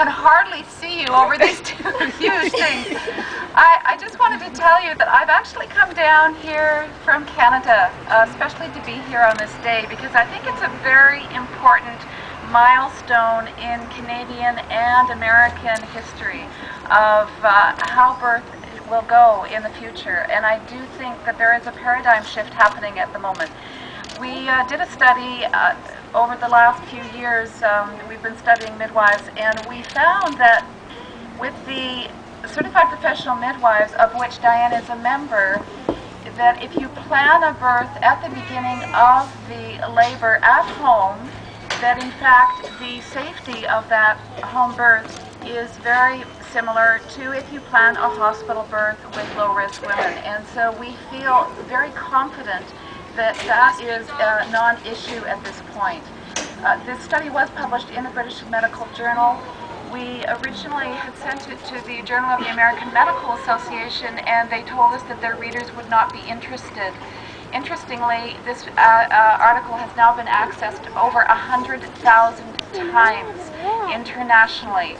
can hardly see you over these two huge things. I just wanted to tell you that I've actually come down here from Canada, especially to be here on this day, because I think it's a very important milestone in Canadian and American history of how birth will go in the future. And I do think that there is a paradigm shift happening at the moment. We did a study over the last few years. We've been studying midwives, and we found that with the Certified Professional Midwives, of which Diane is a member, that if you plan a birth at the beginning of the labor at home, that in fact the safety of that home birth is very similar to if you plan a hospital birth with low-risk women. And so we feel very confident that that is a non-issue at this point. This study was published in the British Medical Journal. We originally had sent it to the Journal of the American Medical Association, and they told us that their readers would not be interested. Interestingly, this article has now been accessed over 100,000 times internationally.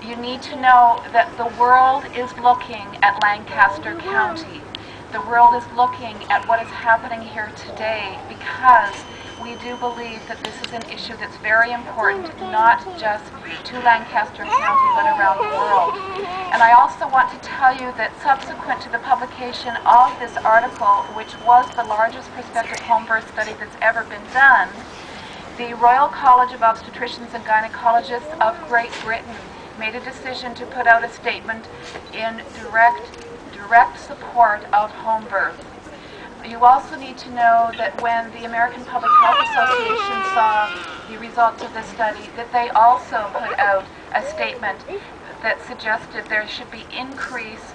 You need to know that the world is looking at Lancaster County. The world is looking at what is happening here today, because we do believe that this is an issue that's very important, not just to Lancaster County, but around the world. And I also want to tell you that subsequent to the publication of this article, which was the largest prospective home birth study that's ever been done, the Royal College of Obstetricians and Gynecologists of Great Britain made a decision to put out a statement in direct support of home birth. You also need to know that when the American Public Health Association saw the results of this study, that they also put out a statement that suggested there should be increase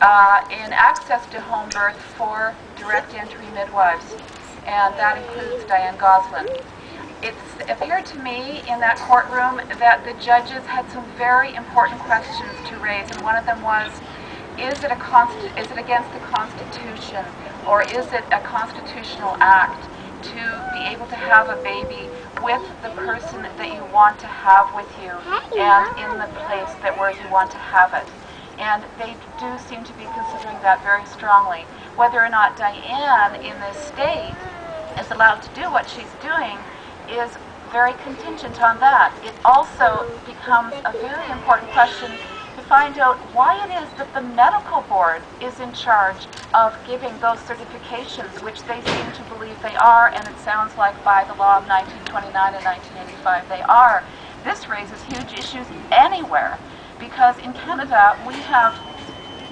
in access to home birth for direct entry midwives, and that includes Diane Goslin. It appeared to me in that courtroom that the judges had some very important questions to raise, and one of them was, is it against the Constitution, or is it a constitutional act to be able to have a baby with the person that you want to have with you and in the place where you want to have it? And they do seem to be considering that very strongly. Whether or not Diane in this state is allowed to do what she's doing is very contingent on that. It also becomes a very important question to find out why it is that the medical board is in charge of giving those certifications, which they seem to believe they are, and it sounds like by the law of 1929 and 1985 they are. This raises huge issues anywhere, because in Canada we have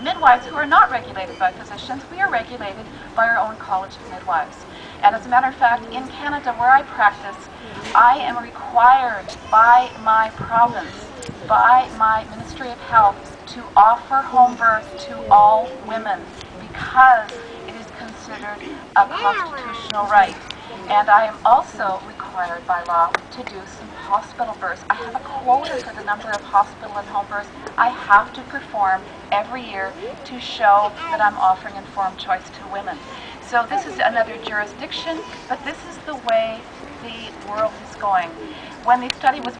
midwives who are not regulated by physicians. We are regulated by our own College of Midwives. And as a matter of fact, in Canada where I practice, I am required by my province, by my Ministry of Health, to offer home birth to all women, because it is considered a constitutional right. And I am also required by law to do some hospital births. I have a quota for the number of hospital and home births I have to perform every year to show that I'm offering informed choice to women. So this is another jurisdiction, but this is the way the world is going. When the study was